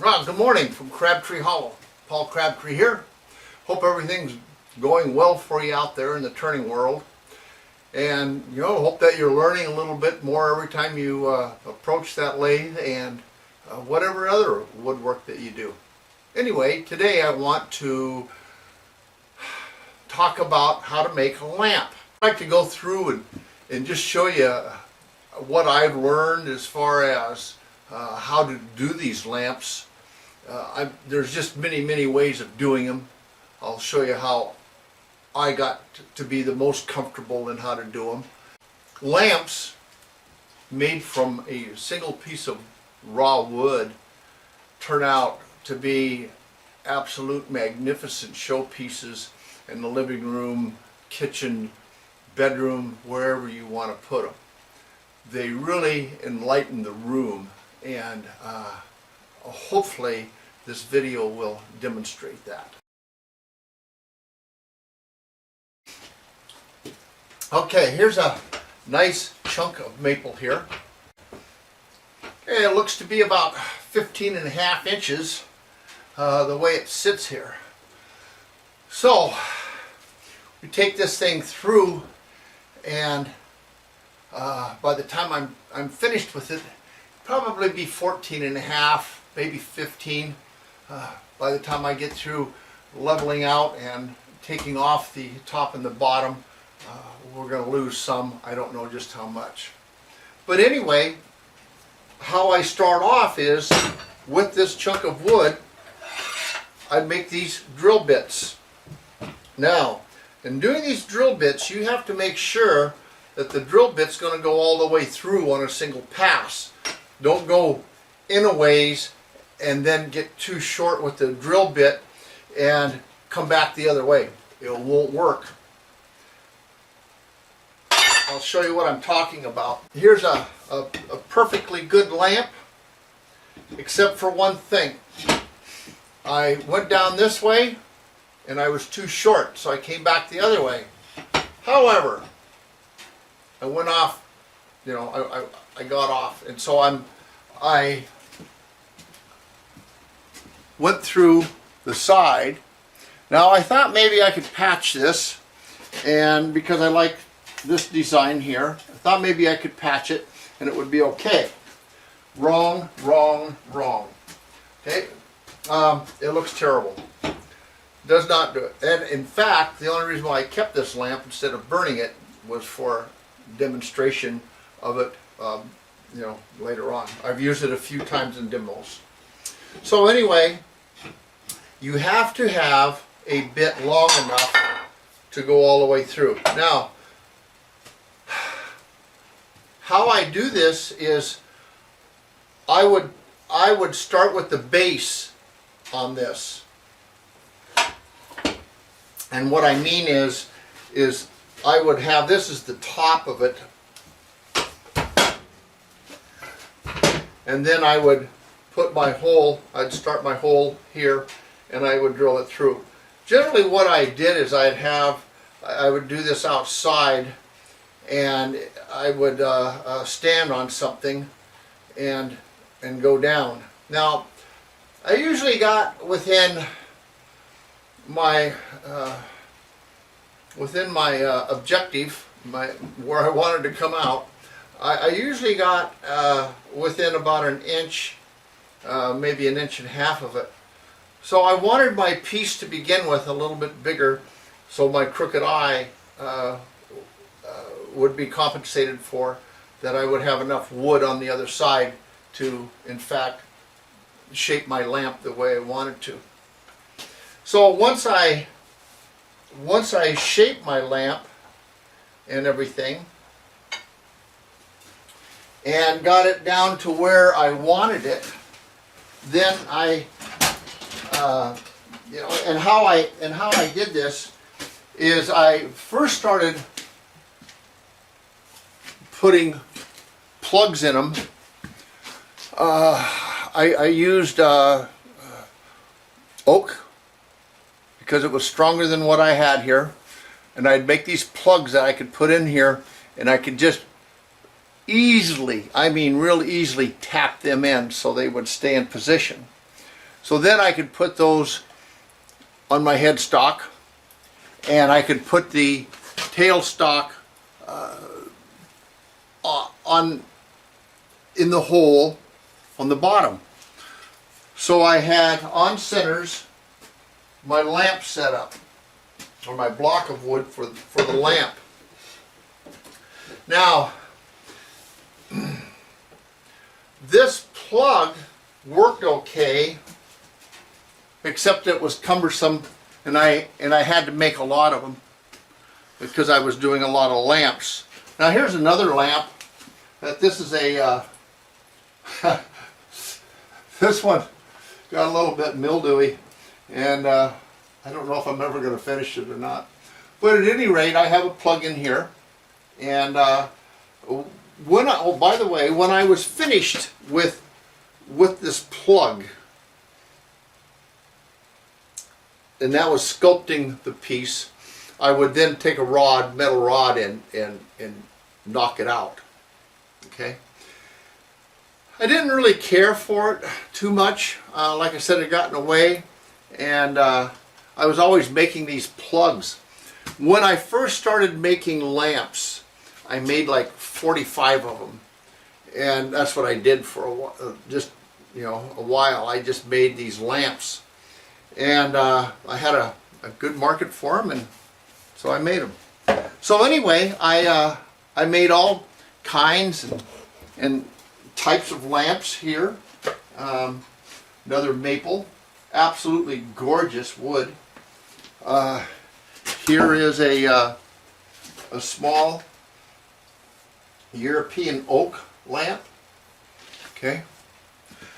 Well, good morning from Crabtree Hollow. Paul Crabtree here. Hope everything's going well for you out there in the turning world. And, hope that you're learning a little bit more every time you approach that lathe and whatever other woodwork that you do. Anyway, today I want to talk about how to make a lamp. I'd like to go through and just show you what I've learned as far as how to do these lamps. There's just many ways of doing them. I'll show you how I got to be the most comfortable in how to do them. Lamps made from a single piece of raw wood turn out to be absolute magnificent showpieces in the living room, kitchen, bedroom, wherever you want to put them. They really enlighten the room, and hopefully this video will demonstrate that. Okay, here's a nice chunk of maple here. Okay, it looks to be about 15.5 inches the way it sits here. So we take this thing through, and by the time I'm finished with it, probably be 14.5, maybe 15. By the time I get through leveling out and taking off the top and the bottom, we're going to lose some. I don't know just how much. But anyway, how I start off is with this chunk of wood, I make these drill bits. Now, in doing these drill bits, you have to make sure that the drill bit's going to go all the way through on a single pass. Don't go in a ways and then get too short with the drill bit and come back the other way. It won't work. I'll show you what I'm talking about. Here's a perfectly good lamp, except for one thing. I went down this way and I was too short, so I came back the other way. However, I went off, I got off, and so I went through the side. Now I thought maybe I could patch this, and because I like this design here, I thought maybe I could patch it and it would be okay. Wrong. Okay, it looks terrible. Does not do it. And in fact, the only reason why I kept this lamp instead of burning it was for demonstration of it, later on. I've used it a few times in demos. So anyway, you have to have a bit long enough to go all the way through. Now, how I do this is I would start with the base on this. And what I mean is I would have this as the top of it, and then I would put my hole, I'd start my hole here, and I would drill it through. Generally what I did is I would do this outside, and I would stand on something and go down. Now, I usually got within my objective, where I wanted to come out. I usually got within about an inch, maybe an inch and a half of it. So I wanted my piece to begin with a little bit bigger, so my crooked eye would be compensated for, that I would have enough wood on the other side to, in fact, shape my lamp the way I wanted to. So once I shaped my lamp and everything and got it down to where I wanted it, then and how I did this is I first started putting plugs in them. I used oak because it was stronger than what I had here, and I'd make these plugs that I could put in here, and I could just easily, I mean real easily, tap them in so they would stay in position. So then I could put those on my headstock, and I could put the tailstock on in the hole on the bottom. So I had on centers my lamp set up, or my block of wood for the lamp. Now, this plug worked okay, except it was cumbersome, and I had to make a lot of them because I was doing a lot of lamps. Now here's another lamp. This is a this one got a little bit mildewy, and I don't know if I'm ever going to finish it or not. But at any rate, I have a plug in here, and oh, by the way, when I was finished with this plug, and that was sculpting the piece, I would then take a rod, metal rod, and knock it out. Okay. I didn't really care for it too much. Like I said, it got in the way, and I was always making these plugs. When I first started making lamps, I made like 45 of them, and that's what I did for a while, a while. I just made these lamps, and I had a good market for them, and so I made them. So anyway, I made all kinds and types of lamps here. Another maple, absolutely gorgeous wood. Here is a small European oak lamp. Okay.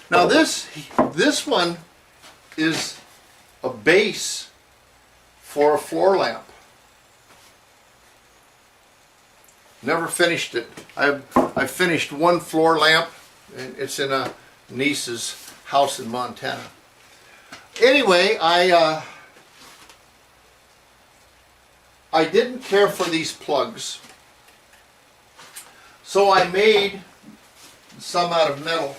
Now this one is a base for a floor lamp. Never finished it. I finished one floor lamp, and it's in a niece's house in Montana. Anyway, I didn't care for these plugs, so I made some out of metal.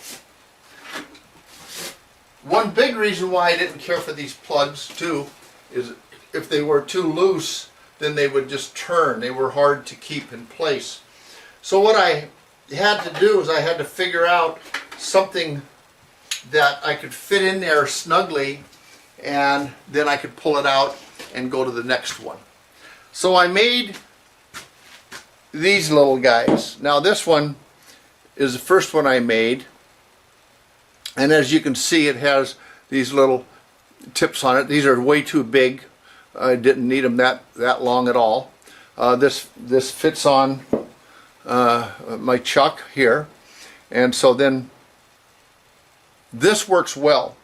One big reason why I didn't care for these plugs too is if they were too loose, then they would just turn. They were hard to keep in place. So what I had to do is I had to figure out something that I could fit in there snugly, and then I could pull it out and go to the next one. So I made these little guys. Now this one is the first one I made, and as you can see, it has these little tips on it. These are way too big. I didn't need them that long at all. This fits on my chuck here, and so then this works well.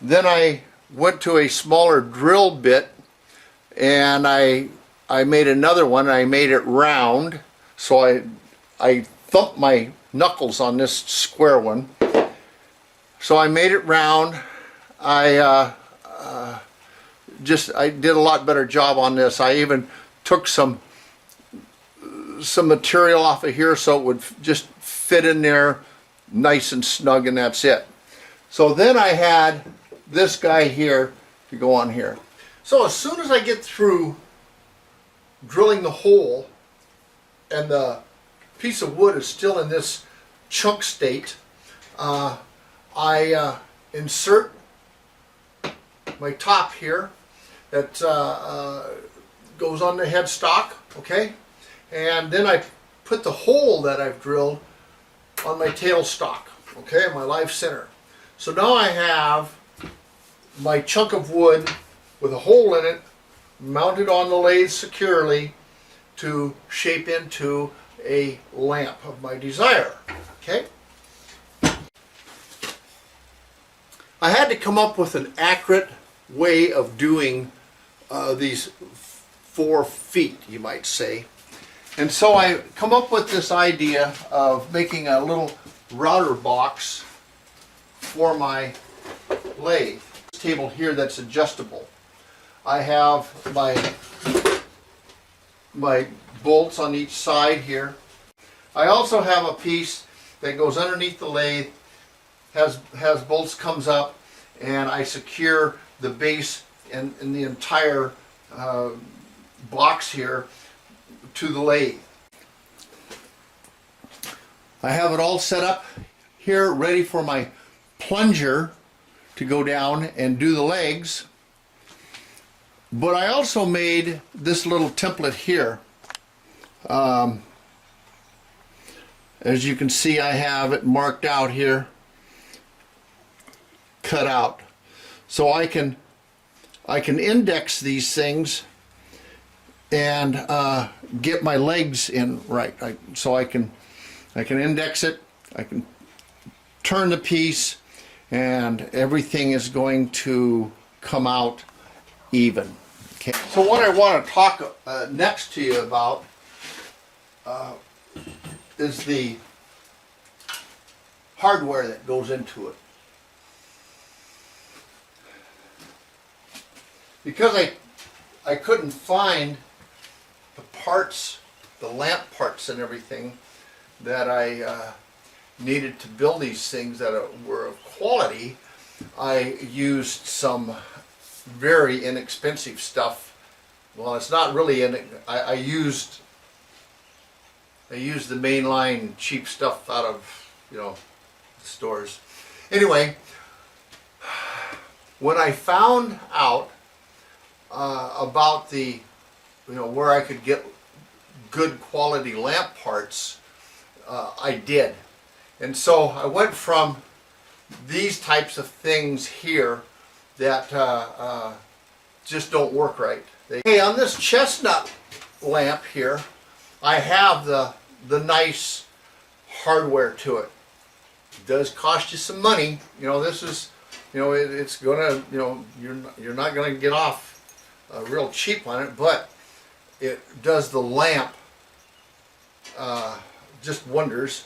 Then I went to a smaller drill bit, and I made another one. I made it round, so I thumped my knuckles on this square one. So I made it round. I did a lot better job on this. I even took some material off of here so it would just fit in there nice and snug, and that's it. So then I had this guy here to go on here. So as soon as I get through drilling the hole and the piece of wood is still in this chunk state, I insert my top here that goes on the headstock, okay? And then I put the hole that I've drilled on my tailstock, okay, my live center. So now I have my chunk of wood with a hole in it mounted on the lathe securely to shape into a lamp of my desire, okay? I had to come up with an accurate way of doing these 4 feet, you might say. And so I come up with this idea of making a little router box for my lathe. This table here that's adjustable. I have my bolts on each side here. I also have a piece that goes underneath the lathe, has bolts, comes up, and I secure the base and the entire box here to the lathe. I have it all set up here, ready for my plunger to go down and do the legs. But I also made this little template here. As you can see, I have it marked out here, cut out, so I can index these things and get my legs in right. So I can index it, I can turn the piece, and everything is going to come out even. Okay. So what I want to talk next to you about is the hardware that goes into it. Because I couldn't find the parts, the lamp parts and everything that I needed to build these things that were of quality, I used some very inexpensive stuff. Well, it's not really I used the mainline cheap stuff out of, you know, stores. Anyway, when I found out about the, you know, where I could get good quality lamp parts, I did. And so I went from these types of things here that just don't work right. Hey, on this chestnut lamp here, I have the nice hardware to it. It does cost you some money. You know, this is, you know, it's gonna, you know, you're not gonna get off real cheap on it, but it does the lamp just wonders.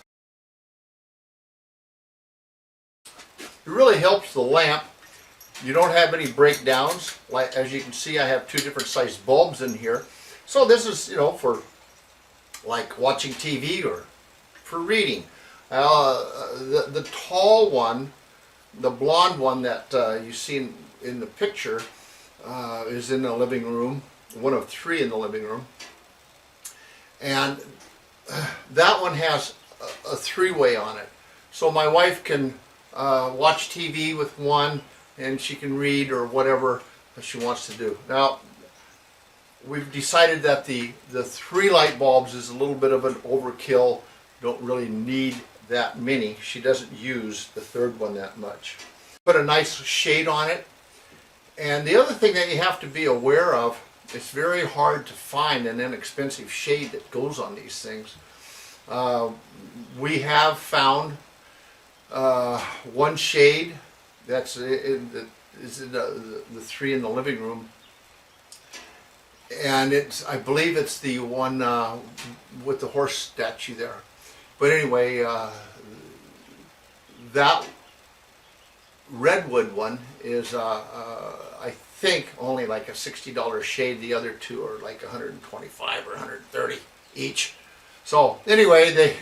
It really helps the lamp. You don't have any breakdowns. Like, as you can see, I have two different sized bulbs in here. So this is, you know, for like watching TV or for reading. The tall one, the blonde one that you see in the picture, is in the living room, one of three in the living room. And that one has a three-way on it. So my wife can watch TV with one, and she can read or whatever she wants to do. Now, we've decided that the three light bulbs is a little bit of an overkill. Don't really need that many. She doesn't use the third one that much. Put a nice shade on it. And the other thing that you have to be aware of, it's very hard to find an inexpensive shade that goes on these things. We have found one shade that's in the three in the living room, and I believe it's the one with the horse statue there. But anyway, that redwood one is I think only like a $60 shade. The other two are like 125 or 130 each. So anyway,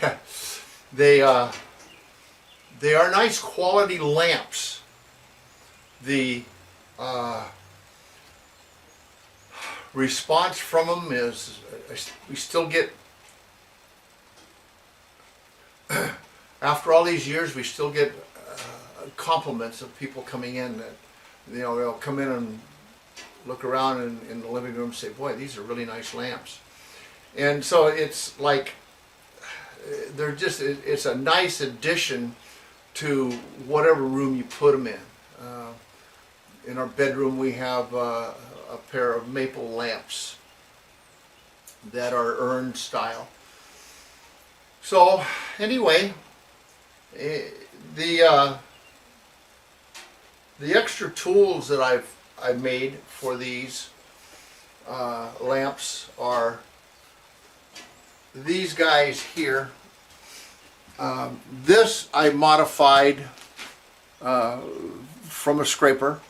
they are nice quality lamps. The response from them is, we still get, after all these years, we still get compliments of people coming in that, you know, they'll come in and look around in the living room and say, boy, these are really nice lamps. And so it's like, they're just, it's a nice addition to whatever room you put them in. In our bedroom we have a pair of maple lamps that are urn style. So anyway, the extra tools that I've made for these lamps are these guys here. This I modified from a scraper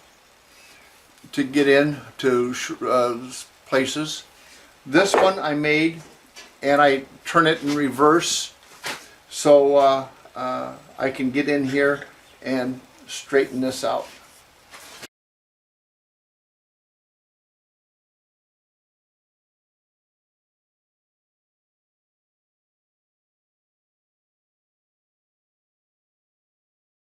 to get in to places. This one I made and I turn it in reverse so I can get in here and straighten this out.